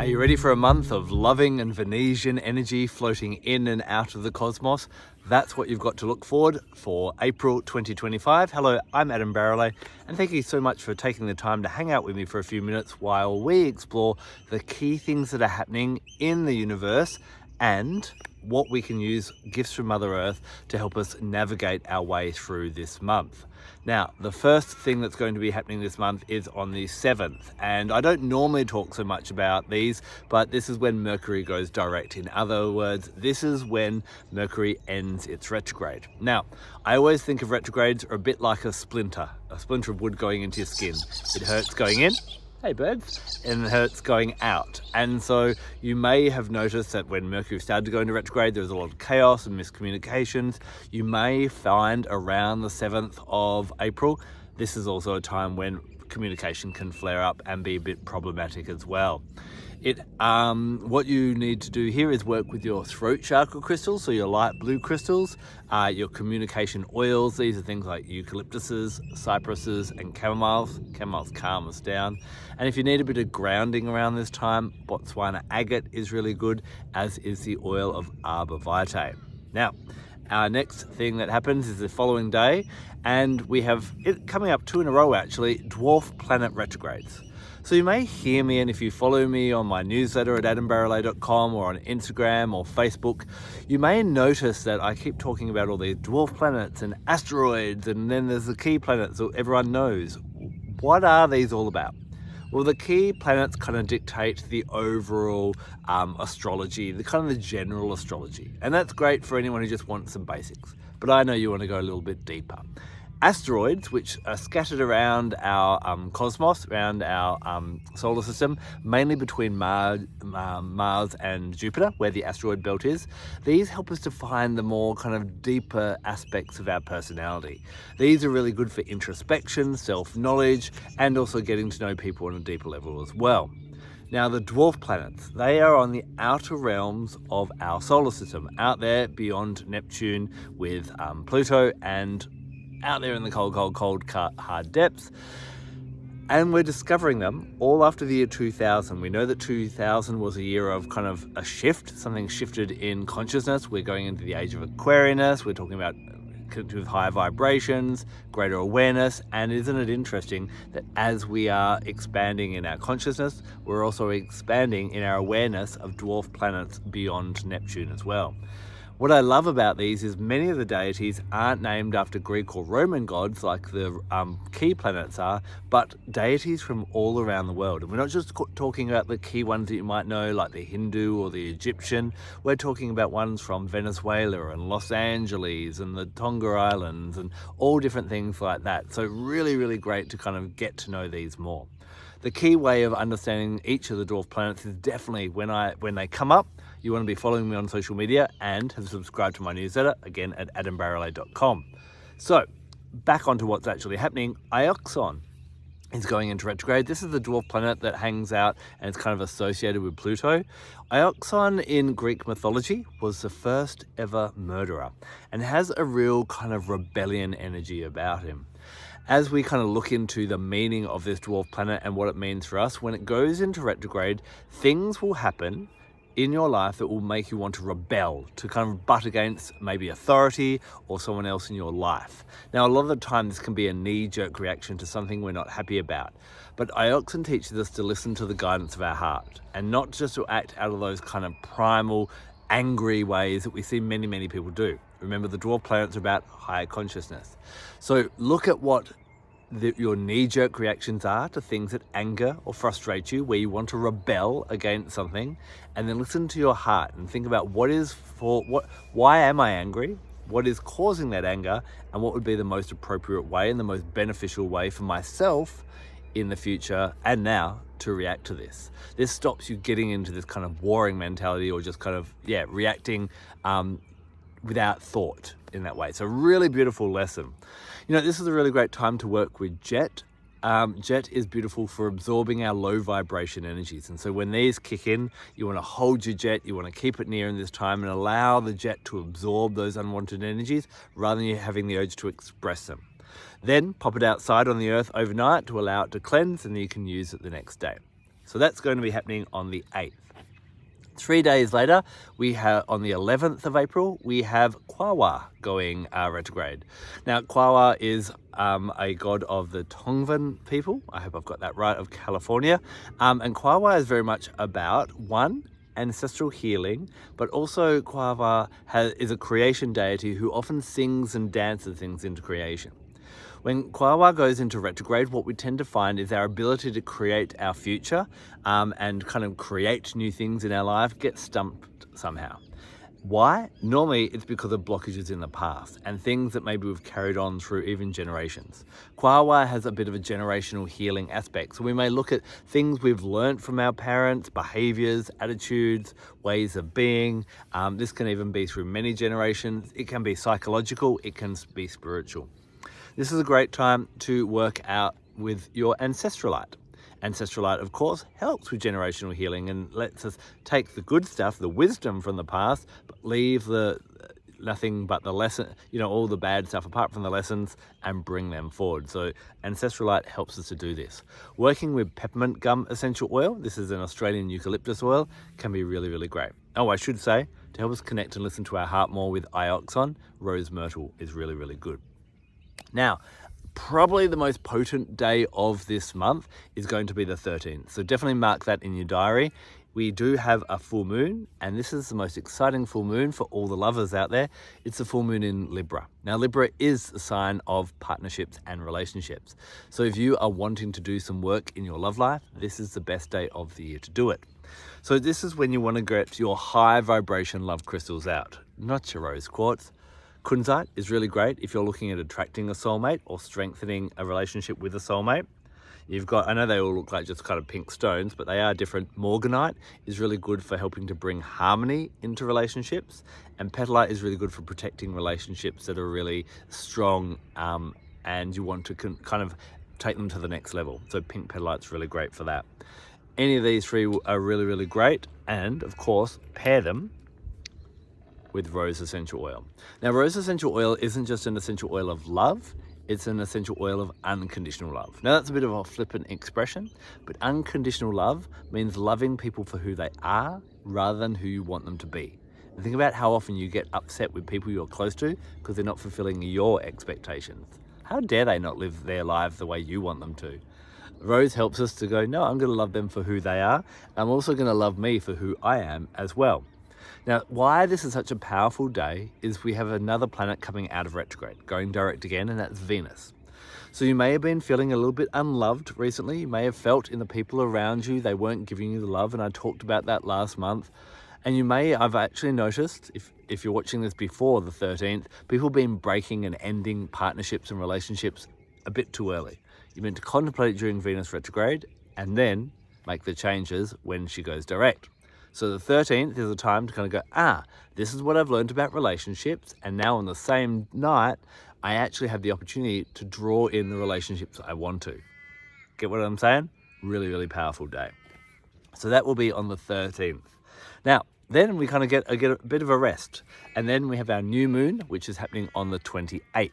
Are you ready for a month of loving and Venusian energy floating in and out of the cosmos? That's what you've got to look forward for April 2025. Hello, I'm Adam Barralet, and thank you so much for taking the time to hang out with me for a few minutes while we explore the key things that are happening in the universe and what we can use, gifts from Mother Earth, to help us navigate our way through this month. Now, the first thing that's going to be happening this month is on the 7th, and I don't normally talk so much about these, but this is when Mercury goes direct. In other words, this is when Mercury ends its retrograde. Now, I always think of retrogrades are a bit like a splinter of wood going into your skin. It hurts going in, hey birds, and it hurts going out. And so you may have noticed that when Mercury started to go into retrograde, there was a lot of chaos and miscommunications. You may find around the 7th of April, this is also a time when communication can flare up and be a bit problematic as well. What you need to do here is work with your throat chakra crystals, so your light blue crystals, your communication oils. These are things like eucalyptuses, cypresses, and chamomiles. Chamomiles calm us down. And if you need a bit of grounding around this time, Botswana agate is really good, as is the oil of arbor vitae. Now, our next thing that happens is the following day, and we have it coming up 2 in a row actually, dwarf planet retrogrades. So you may hear me, and if you follow me on my newsletter at adambarralet.com or on Instagram or Facebook, you may notice that I keep talking about all these dwarf planets and asteroids, and then there's the key planets that everyone knows. What are these all about? Well, the key planets kind of dictate the overall astrology, the kind of the general astrology. And that's great for anyone who just wants some basics. But I know you want to go a little bit deeper. Asteroids, which are scattered around our cosmos, around our solar system, mainly between Mars and Jupiter, where the asteroid belt is, these help us to find the more kind of deeper aspects of our personality. These are really good for introspection, self-knowledge, and also getting to know people on a deeper level as well. Now, the dwarf planets, they are on the outer realms of our solar system, out there beyond Neptune with Pluto, and out there in the cold, hard depths. And we're discovering them all after the year 2000. We know that 2000 was a year of kind of a shift. Something shifted in consciousness. We're going into the age of Aquarius. We're talking about with higher vibrations, greater awareness. And isn't it interesting that as we are expanding in our consciousness, we're also expanding in our awareness of dwarf planets beyond Neptune as well. What I love about these is many of the deities aren't named after Greek or Roman gods like the key planets are, but deities from all around the world. And we're not just talking about the key ones that you might know, like the Hindu or the Egyptian. We're talking about ones from Venezuela and Los Angeles and the Tonga Islands and all different things like that. So really, really great to kind of get to know these more. The key way of understanding each of the dwarf planets is definitely when they come up, you want to be following me on social media and have subscribed to my newsletter, again at adambarralet.com. So, back onto what's actually happening. Ixion is going into retrograde. This is the dwarf planet that hangs out and it's kind of associated with Pluto. Ixion in Greek mythology was the first ever murderer and has a real kind of rebellion energy about him. As we kind of look into the meaning of this dwarf planet and what it means for us, when it goes into retrograde, things will happen in your life that will make you want to rebel, to kind of butt against maybe authority or someone else in your life. Now, a lot of the time this can be a knee-jerk reaction to something we're not happy about. But Ixion teaches us to listen to the guidance of our heart and not just to act out of those kind of primal, angry ways that we see many, many people do. Remember, the dwarf planets are about higher consciousness. So look at what your knee-jerk reactions are to things that anger or frustrate you, where you want to rebel against something, and then listen to your heart and think about why am I angry? What is causing that anger? And what would be the most appropriate way and the most beneficial way for myself in the future and now to react to this. This stops you getting into this kind of warring mentality or just kind of, reacting without thought in that way. So really beautiful lesson. You know, this is a really great time to work with Jet. Jet is beautiful for absorbing our low vibration energies. And so when these kick in, you want to hold your Jet, you want to keep it near in this time and allow the Jet to absorb those unwanted energies rather than you having the urge to express them. Then pop it outside on the earth overnight to allow it to cleanse, and then you can use it the next day. So that's going to be happening on the 8th. 3 days later, we have on the 11th of April, we have Quaoar going retrograde. Now, Quaoar is a god of the Tongvan people. I hope I've got that right, of California. And Quaoar is very much about, one, ancestral healing, but also Quaoar is a creation deity who often sings and dances things into creation. When Quaoar goes into retrograde, what we tend to find is our ability to create our future and kind of create new things in our life gets stumped somehow. Why? Normally it's because of blockages in the past and things that maybe we've carried on through even generations. Quaoar has a bit of a generational healing aspect. So we may look at things we've learned from our parents, behaviors, attitudes, ways of being. This can even be through many generations. It can be psychological, it can be spiritual. This is a great time to work out with your Ancestralite. Ancestralite, of course, helps with generational healing and lets us take the good stuff, the wisdom from the past, but leave nothing but the lesson, all the bad stuff apart from the lessons, and bring them forward. So Ancestralite helps us to do this. Working with peppermint gum essential oil, this is an Australian eucalyptus oil, can be really, really great. Oh, I should say, to help us connect and listen to our heart more with Ixion, Rose Myrtle is really, really good. Now, probably the most potent day of this month is going to be the 13th. So definitely mark that in your diary. We do have a full moon, and this is the most exciting full moon for all the lovers out there. It's a full moon in Libra. Now, Libra is a sign of partnerships and relationships. So if you are wanting to do some work in your love life, this is the best day of the year to do it. So this is when you want to get your high vibration love crystals out, not your rose quartz. Kunzite is really great if you're looking at attracting a soulmate or strengthening a relationship with a soulmate. You've got, I know they all look like just kind of pink stones, but they are different. Morganite is really good for helping to bring harmony into relationships. And Petalite is really good for protecting relationships that are really strong and you want to kind of take them to the next level. So pink Petalite's really great for that. Any of these three are really, really great. And of course, pair them with rose essential oil. Now, rose essential oil isn't just an essential oil of love, it's an essential oil of unconditional love. Now, that's a bit of a flippant expression, but unconditional love means loving people for who they are rather than who you want them to be. And think about how often you get upset with people you're close to because they're not fulfilling your expectations. How dare they not live their lives the way you want them to? Rose helps us to go, no, I'm going to love them for who they are. I'm also going to love me for who I am as well. Now, why this is such a powerful day is we have another planet coming out of retrograde, going direct again, and that's Venus. So you may have been feeling a little bit unloved recently. You may have felt in the people around you, they weren't giving you the love, and I talked about that last month. And I've actually noticed, if you're watching this before the 13th, people have been breaking and ending partnerships and relationships a bit too early. You're meant to contemplate during Venus retrograde and then make the changes when she goes direct. So the 13th is a time to kind of go, this is what I've learned about relationships. And now on the same night, I actually have the opportunity to draw in the relationships I want to. Get what I'm saying? Really, really powerful day. So that will be on the 13th. Now, then we kind of get a bit of a rest. And then we have our new moon, which is happening on the 28th.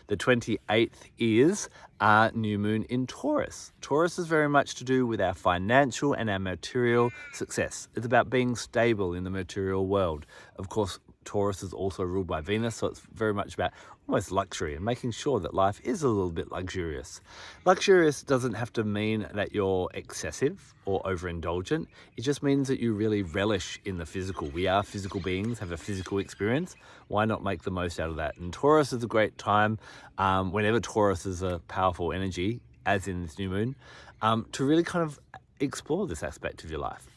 The 28th is our new moon in Taurus. Taurus is very much to do with our financial and our material success. It's about being stable in the material world. Of course, Taurus is also ruled by Venus, so it's very much about almost luxury and making sure that life is a little bit luxurious. Luxurious doesn't have to mean that you're excessive or overindulgent. It just means that you really relish in the physical. We are physical beings, have a physical experience. Why not make the most out of that? And Taurus is a great time, whenever Taurus is a powerful energy, as in this new moon, to really kind of explore this aspect of your life.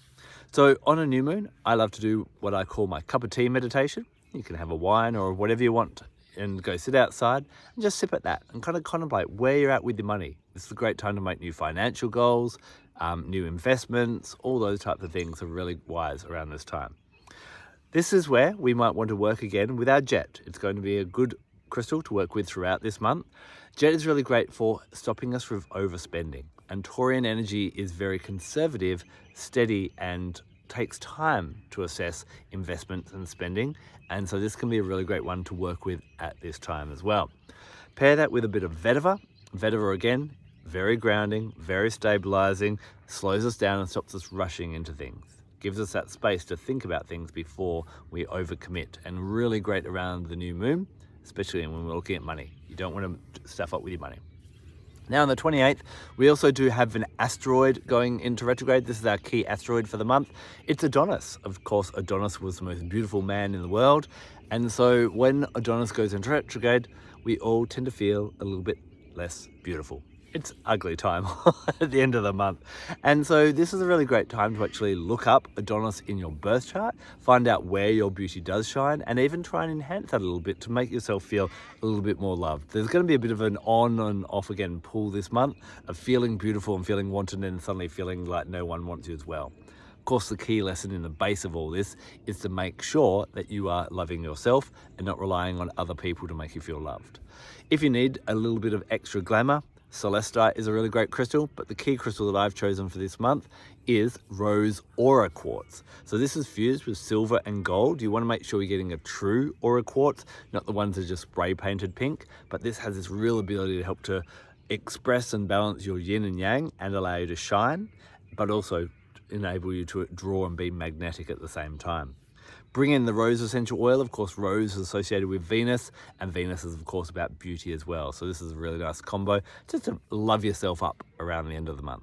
So on a new moon, I love to do what I call my cup of tea meditation. You can have a wine or whatever you want and go sit outside and just sip at that and kind of contemplate where you're at with your money. This is a great time to make new financial goals, new investments, all those types of things are really wise around this time. This is where we might want to work again with our jet. It's going to be a good crystal to work with throughout this month. Jet is really great for stopping us from overspending. And Taurian energy is very conservative, steady, and takes time to assess investments and spending. And so this can be a really great one to work with at this time as well. Pair that with a bit of Vetiver. Vetiver, again, very grounding, very stabilizing, slows us down and stops us rushing into things. Gives us that space to think about things before we overcommit, and really great around the new moon, especially when we're looking at money. You don't want to stuff up with your money. Now on the 28th, we also do have an asteroid going into retrograde. This is our key asteroid for the month. It's Adonis. Of course, Adonis was the most beautiful man in the world. And so when Adonis goes into retrograde, we all tend to feel a little bit less beautiful. It's ugly time at the end of the month. And so this is a really great time to actually look up Adonis in your birth chart, find out where your beauty does shine, and even try and enhance that a little bit to make yourself feel a little bit more loved. There's going to be a bit of an on and off again pull this month of feeling beautiful and feeling wanted and suddenly feeling like no one wants you as well. Of course, the key lesson in the base of all this is to make sure that you are loving yourself and not relying on other people to make you feel loved. If you need a little bit of extra glamour, Celestite is a really great crystal, but the key crystal that I've chosen for this month is Rose Aura Quartz. So this is fused with silver and gold. You want to make sure you're getting a true Aura Quartz, not the ones that are just spray painted pink, but this has this real ability to help to express and balance your yin and yang and allow you to shine, but also enable you to draw and be magnetic at the same time. Bring in the rose essential oil. Of course, rose is associated with Venus, and Venus is of course about beauty as well. So this is a really nice combo just to love yourself up around the end of the month.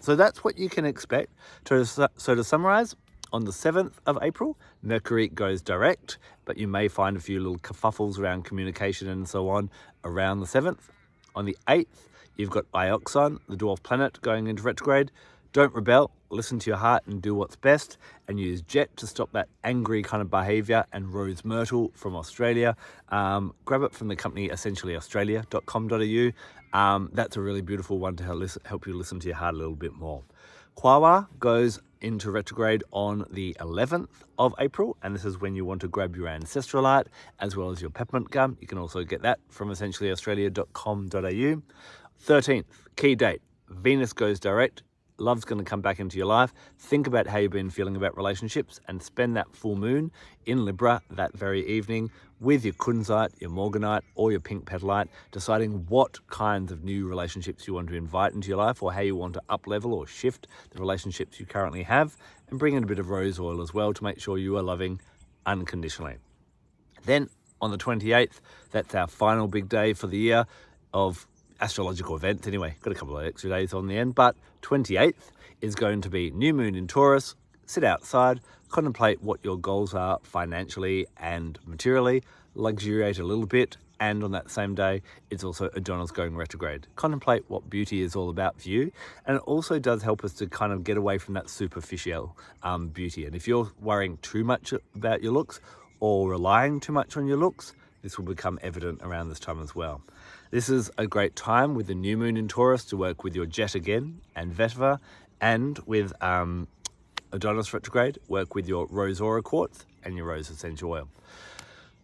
So that's what you can expect. So to summarize, on the 7th of April, Mercury goes direct, but you may find a few little kerfuffles around communication and so on around the 7th. On the 8th, you've got Ixion, the dwarf planet, going into retrograde. Don't rebel, listen to your heart and do what's best, and use Jet to stop that angry kind of behavior, and Rose Myrtle from Australia. Grab it from the company essentiallyaustralia.com.au. That's a really beautiful one to help you listen to your heart a little bit more. Quaoar goes into retrograde on the 11th of April, and this is when you want to grab your Ancestralite as well as your Peppermint gum. You can also get that from essentiallyaustralia.com.au. 13th, key date, Venus goes direct. Love's going to come back into your life. Think about how you've been feeling about relationships and spend that full moon in Libra that very evening with your Kunzite, your Morganite, or your pink Petalite, deciding what kinds of new relationships you want to invite into your life, or how you want to up-level or shift the relationships you currently have, and bring in a bit of rose oil as well to make sure you are loving unconditionally. Then on the 28th, that's our final big day for the year of astrological events. Anyway, got a couple of extra days on the end, but 28th is going to be new moon in Taurus. Sit outside, contemplate what your goals are financially and materially, luxuriate a little bit, and on that same day, it's also Adonis going retrograde. Contemplate what beauty is all about for you, and it also does help us to kind of get away from that superficial beauty. And if you're worrying too much about your looks or relying too much on your looks, this will become evident around this time as well. This is a great time with the new moon in Taurus to work with your Jet again and Vetiver, and with Adonis retrograde, work with your Rose Aura Quartz and your Rose Essential Oil.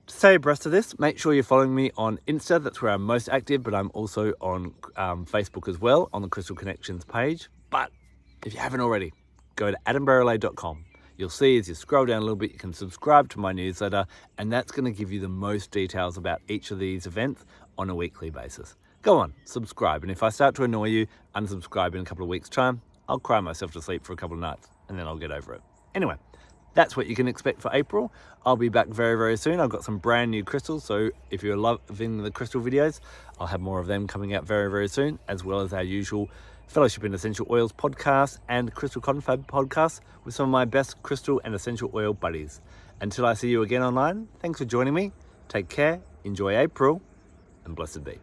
To stay abreast of this, make sure you're following me on Insta. That's where I'm most active, but I'm also on Facebook as well, on the Crystal Connections page. But if you haven't already, go to adambarralet.com. You'll see as you scroll down a little bit, you can subscribe to my newsletter, and that's going to give you the most details about each of these events on a weekly basis. Go on, subscribe, and if I start to annoy you, unsubscribe in a couple of weeks' time. I'll cry myself to sleep for a couple of nights, and then I'll get over it. Anyway, that's what you can expect for April. I'll be back very, very soon. I've got some brand new crystals, so if you're loving the crystal videos, I'll have more of them coming out very, very soon, as well as our usual Fellowship in Essential Oils podcast and Crystal Confab podcast with some of my best crystal and essential oil buddies. Until I see you again online, thanks for joining me. Take care, enjoy April, and blessed be.